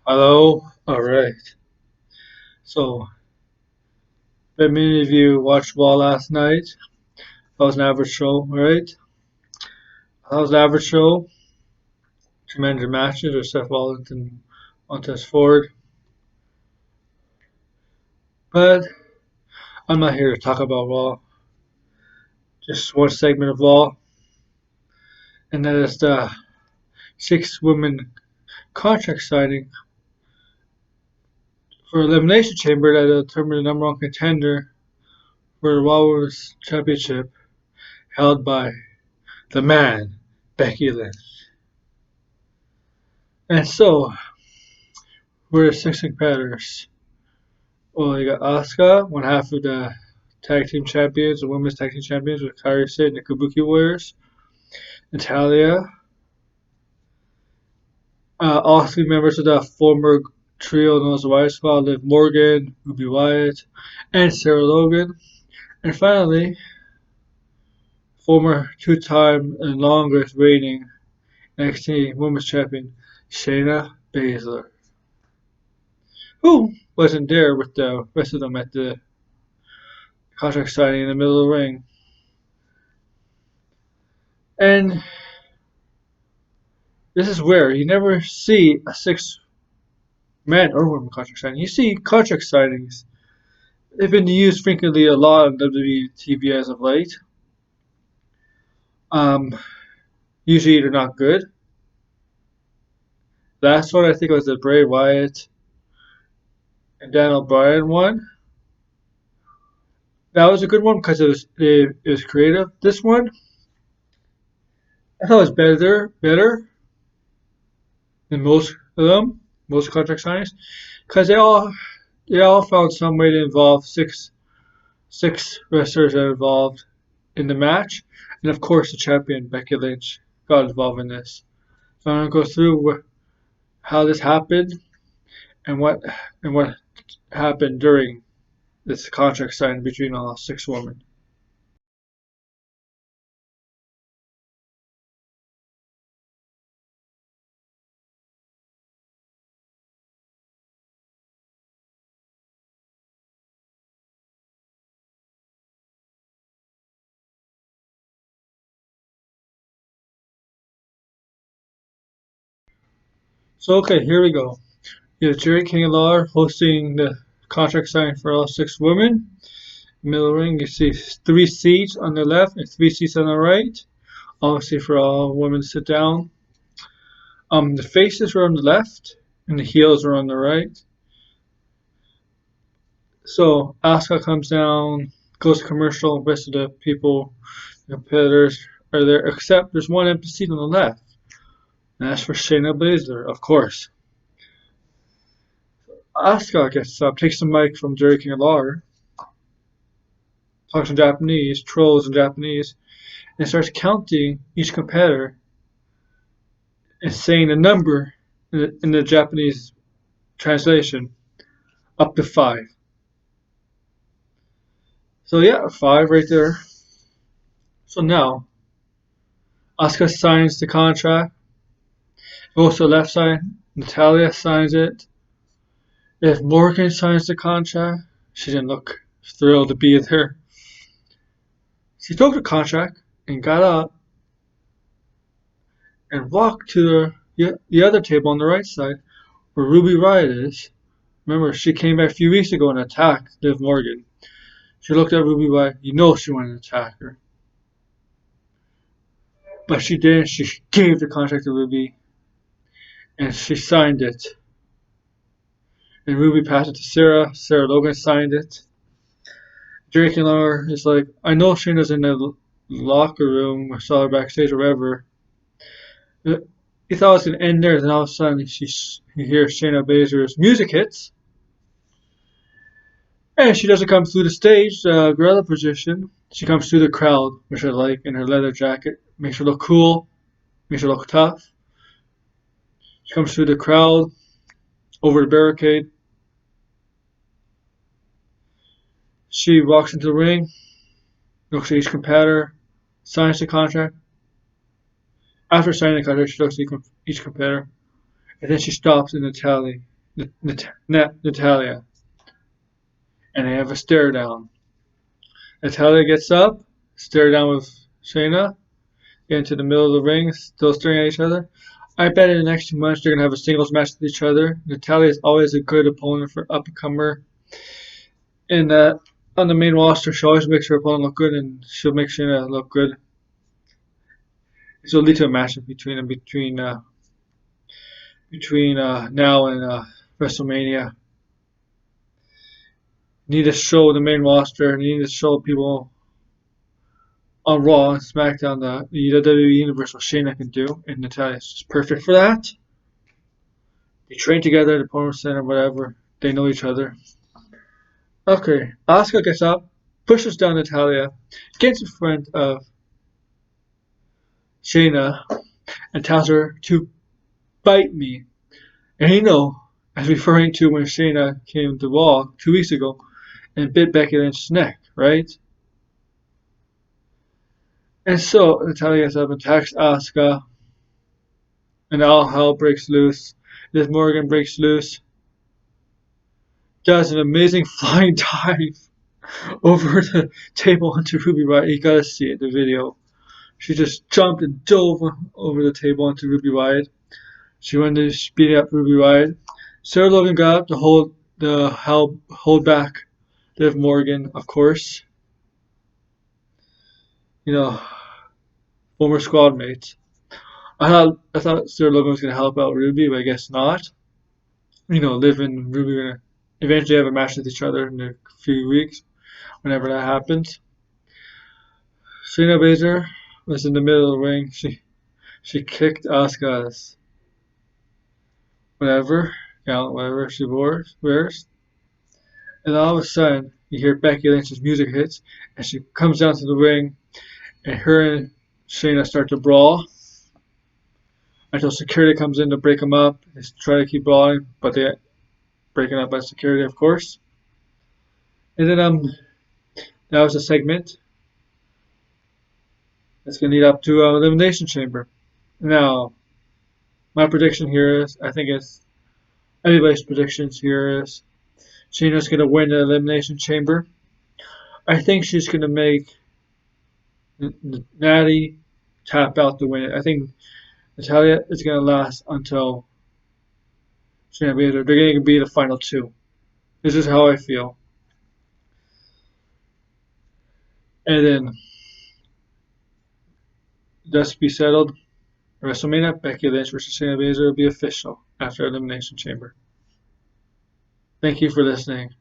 Hello. All right. So, bet many of you watched Raw last night. That was an average show, right? That was an average show. Tremendous matches with Seth Rollins and Montez Ford. But I'm not here to talk about Raw. Just one segment of Raw, and that is the six-woman contract signing for Elimination Chamber that will determine the number one contender for the Raw Women's Championship, held by the man, Becky Lynch. And so, we're the six competitors. Well, you got Asuka, one half of the tag team champions, the women's tag team champions with Kairi Sane and the Kabuki Warriors. Natalia, all three members of the former trio known as the Riot Squad, Liv Morgan, Ruby Riot, and Sarah Logan. And finally, former two-time and longest reigning NXT Women's Champion, Shayna Baszler, who wasn't there with the rest of them at the contract signing in the middle of the ring. And this is where you never see a six-man or woman contract signing. You see contract signings. They've been used frequently a lot on WWE TV as of late. Um, Usually they're not good. Last one I think was the Bray Wyatt and Daniel Bryan one. That was a good one because it was creative. This one I thought was better than most of them, most contract signings, because they all found some way to involve six wrestlers that are involved in the match, and of course the champion Becky Lynch got involved in this. So I'm gonna go through how this happened and what happened during this contract signing between all six women. So okay, here we go. You have Jerry King and Lawler hosting the contract signing for all six women. Middle ring, you see three seats on the left and three seats on the right. Obviously, for all women to sit down. The faces were on the left and the heels were on the right. So Asuka comes down, goes to commercial. The rest of the people, the competitors, are there, except there's one empty seat on the left, and that's for Shayna Baszler, of course. Asuka gets up, takes the mic from Jerry King Lawler, talks in Japanese, trolls in Japanese, and starts counting each competitor and saying a number in the Japanese translation, up to five. So yeah, five right there. So now, Asuka signs the contract. Goes to the left side. Natalia signs it. If Morgan signs the contract, she didn't look thrilled to be there. She took the contract and got up and walked to the other table on the right side where Ruby Riot is. Remember, she came back a few weeks ago and attacked Liv Morgan. She looked at Ruby Riot. You know she wanted to attack her. But she didn't. She gave the contract to Ruby and she signed it. And Ruby passed it to Sarah. Sarah Logan signed it. Drake and Laura is like, I know Shayna's in the locker room. I saw her backstage or whatever. He thought it was going to end there, then all of a sudden he hears Shayna Baszler's music hits. And she doesn't come through the stage, gorilla position. She comes through the crowd, which I like, in her leather jacket. Makes her look cool, makes her look tough. She comes through the crowd, over the barricade. She walks into the ring, looks at each competitor, signs the contract. After signing the contract, she looks at each competitor, and then she stops in the tally Natalia, and they have a stare down. Natalia gets up, stare down with Shayna, get into the middle of the ring, still staring at each other. I bet in the next 2 months they're gonna have a singles match with each other. Natalia is always a good opponent for up and comer. And on the main roster, she always makes her opponent look good, and she'll make Shayna look good. So it'll lead to a matchup between now and WrestleMania. Need to show the main roster. Need to show people on Raw and SmackDown the WWE Universe what Shayna can do, and Natalia's just perfect for that. They train together at the Performance Center, whatever. They know each other. Okay, Asuka gets up, pushes down Natalia, gets in front of Shayna, and tells her to bite me. And you know, as referring to when Shayna came to Raw 2 weeks ago and bit Becky Lynch's neck, right? And so Natalia gets up and attacks Asuka, and all hell breaks loose. Livmorgan breaks loose, does an amazing flying dive over the table onto Ruby Riot. You gotta see it, the video. She just jumped and dove over the table onto Ruby Riot. She went to speed up Ruby Riot. Sarah Logan got up to hold back Liv Morgan, of course. You know, former squad mates. I thought Sarah Logan was gonna help out Ruby, but I guess not. You know, Liv and Ruby are gonna eventually have a match with each other in a few weeks, whenever that happens. Shaynabaszler was in the middle of the ring. She kicked Asuka's whatever she wears. And all of a sudden, you hear Becky Lynch's music hits, and she comes down to the ring, and her and Shayna start to brawl until security comes in to break them up. They try to keep brawling, but they breaking up by security, of course. And then that was a segment that's gonna lead up to Elimination Chamber. Now, my prediction here is, I think it's everybody's predictions here is Shayna's gonna win the Elimination Chamber. I think she's gonna make Natty tap out to win it. I think Natalia is gonna last until Shayna Baszler. They're gonna be the final two. This is how I feel. And then just be settled. WrestleMania, Becky Lynch versus Shayna Baszler will be official after Elimination Chamber. Thank you for listening.